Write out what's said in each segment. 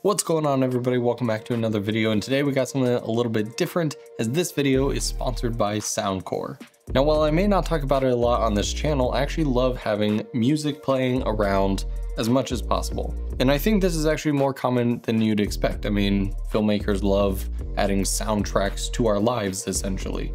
What's going on, everybody? Welcome back to another video, and today we got something a little bit different, as this video is sponsored by Soundcore. Now, while I may not talk about it a lot on this channel, I actually love having music playing around as much as possible. And I think this is actually more common than you'd expect. I mean, filmmakers love adding soundtracks to our lives, essentially.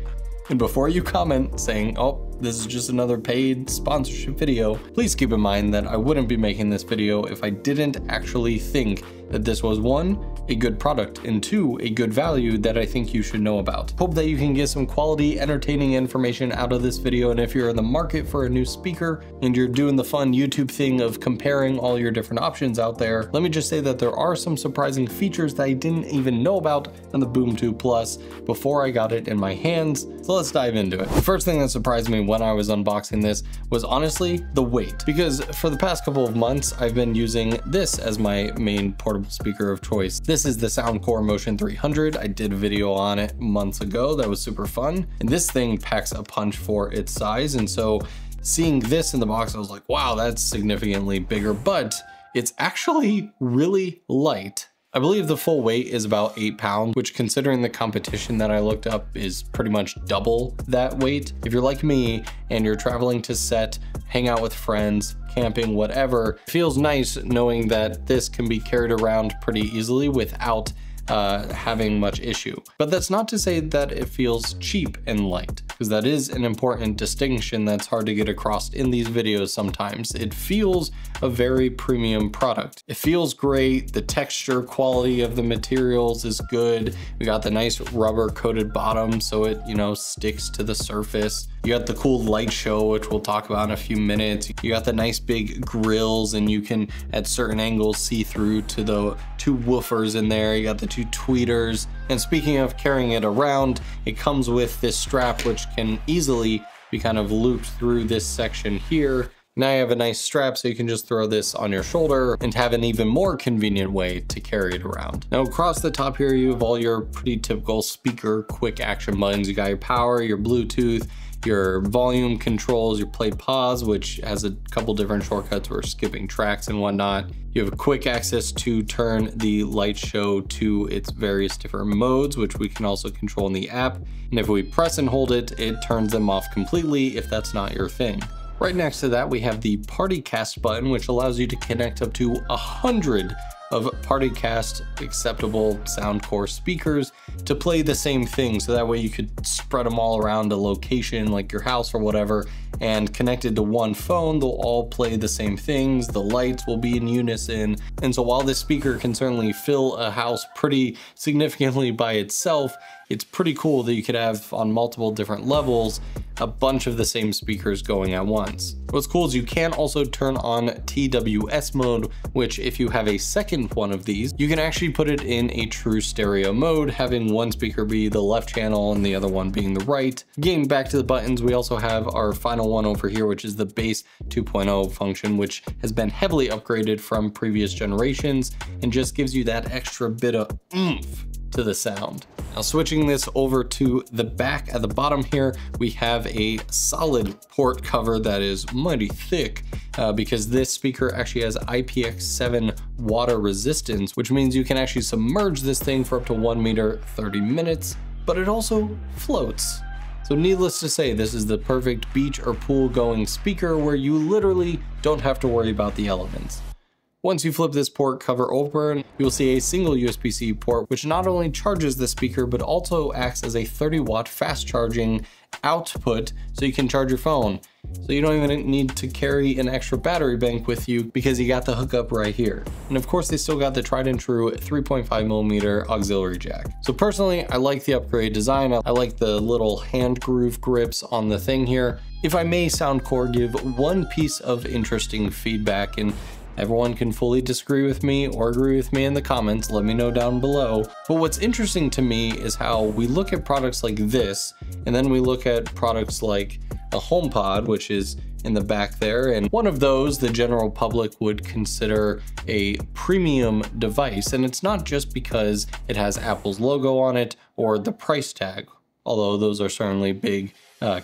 And before you comment saying, oh, this is just another paid sponsorship video, please keep in mind that I wouldn't be making this video if I didn't actually think that this was one, a good product, and two, a good value that I think you should know about. Hope that you can get some quality, entertaining information out of this video, and if you're in the market for a new speaker and you're doing the fun YouTube thing of comparing all your different options out there, let me just say that there are some surprising features that I didn't even know about on the 𝗦𝗧𝗨𝗙𝗙 Plus before I got it in my hands, so let's dive into it. The first thing that surprised me when I was unboxing this was honestly the weight, because for the past couple of months I've been using this as my main portable speaker of choice. This is the Soundcore Motion 300. I did a video on it months ago that was super fun, and this thing packs a punch for its size, and so seeing this in the box I was like, wow, that's significantly bigger, but it's actually really light. I believe the full weight is about 8 pounds, which, considering the competition that I looked up, is pretty much double that weight. If you're like me and you're traveling to set, hang out with friends, camping, whatever, it feels nice knowing that this can be carried around pretty easily without having much issue. But that's not to say that it feels cheap and light, because that is an important distinction that's hard to get across in these videos sometimes. It feels a very premium product. It feels great. The texture quality of the materials is good. We got the nice rubber coated bottom so it, sticks to the surface. You got the cool light show, which we'll talk about in a few minutes. You got the nice big grills, and you can at certain angles see through to the two woofers in there. You got the two tweeters. And speaking of carrying it around, it comes with this strap which can easily be kind of looped through this section here. Now you have a nice strap so you can just throw this on your shoulder and have an even more convenient way to carry it around. Now across the top here you have all your pretty typical speaker quick action buttons. You got your power, your Bluetooth, your volume controls, your play pause, which has a couple different shortcuts for skipping tracks and whatnot. You have quick access to turn the light show to its various different modes, which we can also control in the app. And if we press and hold it, it turns them off completely if that's not your thing. Right next to that, we have the PartyCast button, which allows you to connect up to 100 of PartyCast acceptable Soundcore speakers to play the same thing. So that way you could spread them all around a location like your house or whatever, and connected to one phone, they'll all play the same things. The lights will be in unison. And so while this speaker can certainly fill a house pretty significantly by itself, it's pretty cool that you could have on multiple different levels a bunch of the same speakers going at once. What's cool is you can also turn on TWS mode, which if you have a second one of these, you can actually put it in a true stereo mode, having one speaker be the left channel and the other one being the right. Getting back to the buttons, we also have our final one over here, which is the Bass 2.0 function, which has been heavily upgraded from previous generations and just gives you that extra bit of oomph to the sound. Now switching this over to the back at the bottom here, we have a solid port cover that is mighty thick because this speaker actually has IPX7 water resistance, which means you can actually submerge this thing for up to 1 meter 30 minutes, but it also floats. So needless to say, this is the perfect beach or pool going speaker where you literally don't have to worry about the elements. Once you flip this port cover open, you'll see a single USB-C port, which not only charges the speaker, but also acts as a 30-watt fast charging output so you can charge your phone. So you don't even need to carry an extra battery bank with you because you got the hookup right here. And of course, they still got the tried and true 3.5mm auxiliary jack. So personally, I like the upgrade design. I like the little hand groove grips on the thing here. If I may, Soundcore, give one piece of interesting feedback, and everyone can fully disagree with me or agree with me in the comments, let me know down below. But what's interesting to me is how we look at products like this, and then we look at products like a HomePod, which is in the back there, and one of those the general public would consider a premium device. And it's not just because it has Apple's logo on it or the price tag, although those are certainly big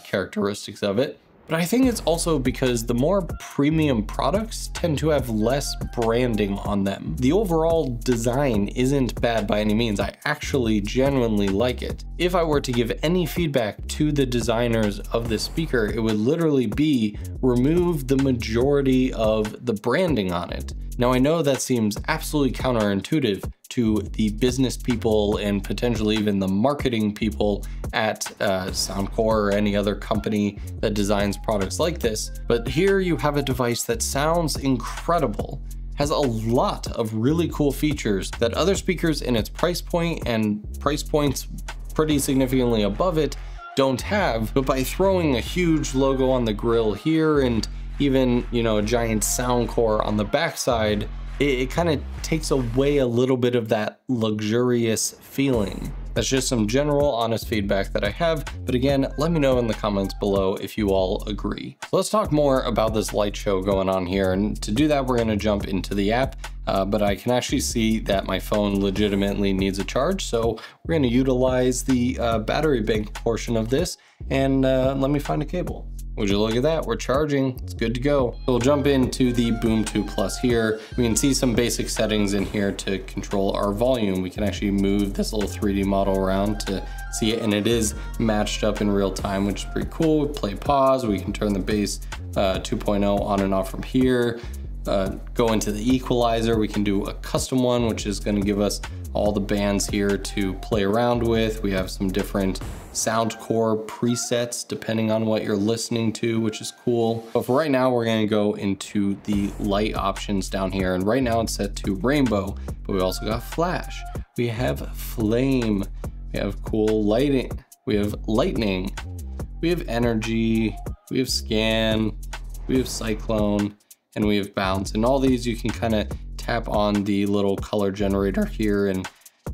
characteristics of it. But I think it's also because the more premium products tend to have less branding on them. The overall design isn't bad by any means. I actually genuinely like it. If I were to give any feedback to the designers of this speaker, it would literally be remove the majority of the branding on it. Now I know that seems absolutely counterintuitive to the business people and potentially even the marketing people at Soundcore or any other company that designs products like this, but here you have a device that sounds incredible, has a lot of really cool features that other speakers in its price point and price points pretty significantly above it don't have, but by throwing a huge logo on the grill here and even, you know, a giant Soundcore on the backside, it kind of takes away a little bit of that luxurious feeling. That's just some general honest feedback that I have, but again, let me know in the comments below if you all agree. So let's talk more about this light show going on here, and to do that we're going to jump into the app, but I can actually see that my phone legitimately needs a charge, so we're going to utilize the battery bank portion of this, and let me find a cable. Would you look at that? We're charging, it's good to go. We'll jump into the 𝗦𝗧𝗨𝗙𝗙 here. We can see some basic settings in here to control our volume. We can actually move this little 3D model around to see it, and it is matched up in real time, which is pretty cool. Play pause, we can turn the bass 2.0 on and off from here. Go into the equalizer, we can do a custom one, which is gonna give us all the bands here to play around with. We have some different Soundcore presets depending on what you're listening to, which is cool. But for right now, we're gonna go into the light options down here. And right now it's set to rainbow, but we also got flash. We have flame, we have cool lighting, we have lightning, we have energy, we have scan, we have cyclone, and we have bounce. And all these you can kind of tap on the little color generator here and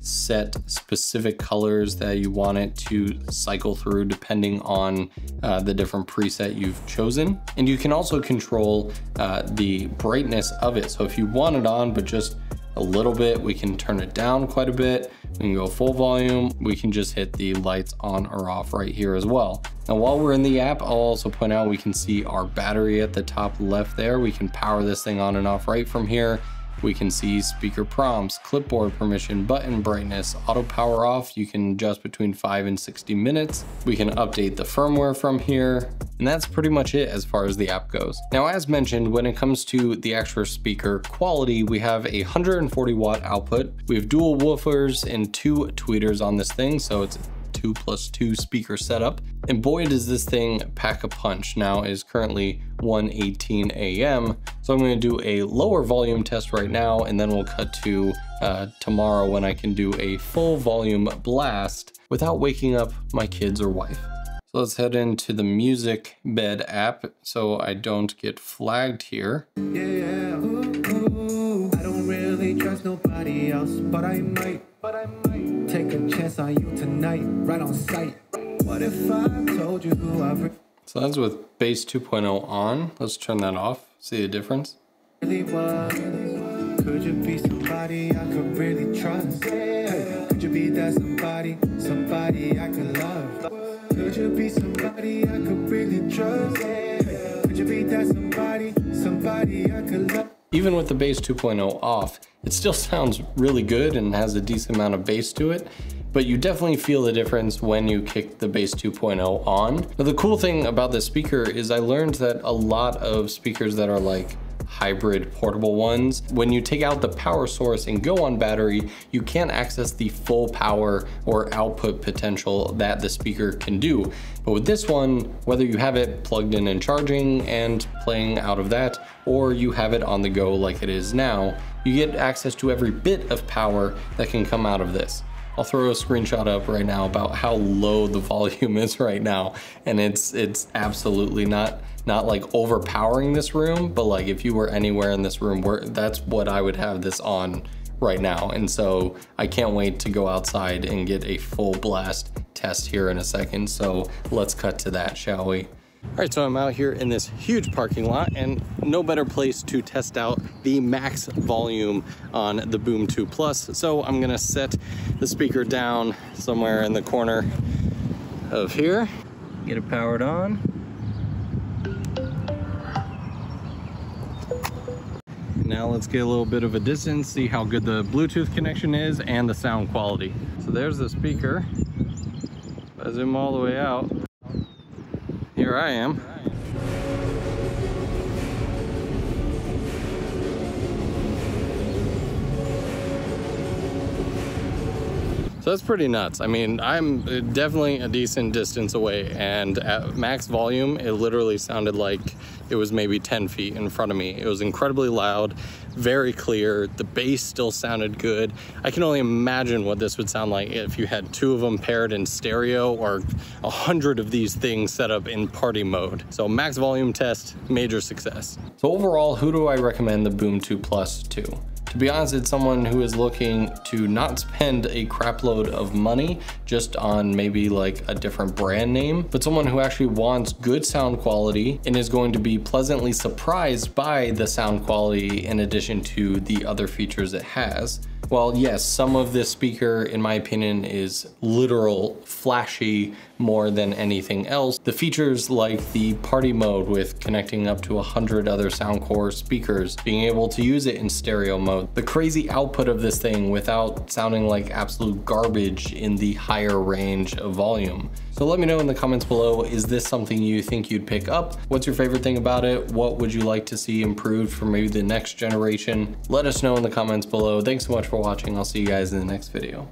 set specific colors that you want it to cycle through depending on the different preset you've chosen. And you can also control the brightness of it. So if you want it on but just a little bit, we can turn it down quite a bit. We can go full volume. We can just hit the lights on or off right here as well. Now while we're in the app, I'll also point out we can see our battery at the top left there. We can power this thing on and off right from here. We can see speaker prompts, clipboard permission, button brightness, auto power off. You can adjust between 5 and 60 minutes. We can update the firmware from here. And that's pretty much it as far as the app goes. Now, as mentioned, when it comes to the actual speaker quality, we have a 140 watt output. We have dual woofers and 2 tweeters on this thing. So it's 2+2 speaker setup. And boy, does this thing pack a punch. Now is currently 1:18 a.m. So I'm going to do a lower volume test right now, and then we'll cut to tomorrow when I can do a full volume blast without waking up my kids or wife. So let's head into the music bed app so I don't get flagged here. Yeah, ooh, I don't really trust nobody else, but I might take a chance on you tonight, right on sight. What if I told you who I So that's with bass 2.0 on. Let's turn that off. See the difference? really was? Could you be somebody I could really trust? Hey, could you be that somebody I could love? Could you be somebody I could really trust? Hey, could you be that somebody I could love? Even with the bass 2.0 off, it still sounds really good and has a decent amount of bass to it, but you definitely feel the difference when you kick the bass 2.0 on. Now, the cool thing about this speaker is I learned that a lot of speakers that are like hybrid portable ones, when you take out the power source and go on battery, you can't access the full power or output potential that the speaker can do. But with this one, whether you have it plugged in and charging and playing out of that, or you have it on the go like it is now, you get access to every bit of power that can come out of this. I'll throw a screenshot up right now about how low the volume is right now, and it's absolutely not like overpowering this room, but like if you were anywhere in this room, that's what I would have this on right now. And so I can't wait to go outside and get a full blast test here in a second. So let's cut to that, shall we? All right, so I'm out here in this huge parking lot, and no better place to test out the max volume on the 𝗦𝗧𝗨𝗙. So I'm gonna set the speaker down somewhere in the corner of here, get it powered on. Now let's get a little bit of a distance, see how good the Bluetooth connection is and the sound quality. So there's the speaker. If I zoom all the way out, here I am. So that's pretty nuts. I mean, I'm definitely a decent distance away, and at max volume, it literally sounded like it was maybe 10 feet in front of me. It was incredibly loud, very clear. The bass still sounded good. I can only imagine what this would sound like if you had 2 of them paired in stereo, or 100 of these things set up in party mode. So max volume test, major success. So overall, who do I recommend the Boom 2 Plus to? To be honest, it's someone who is looking to not spend a crap load of money just on maybe like a different brand name, but someone who actually wants good sound quality and is going to be pleasantly surprised by the sound quality in addition to the other features it has. Well, yes, some of this speaker, in my opinion, is literal flashy more than anything else. The features like the party mode with connecting up to 100 other Soundcore speakers, being able to use it in stereo mode, the crazy output of this thing without sounding like absolute garbage in the higher range of volume. So let me know in the comments below, is this something you think you'd pick up? What's your favorite thing about it? What would you like to see improved for maybe the next generation? Let us know in the comments below. Thanks so much for watching. I'll see you guys in the next video.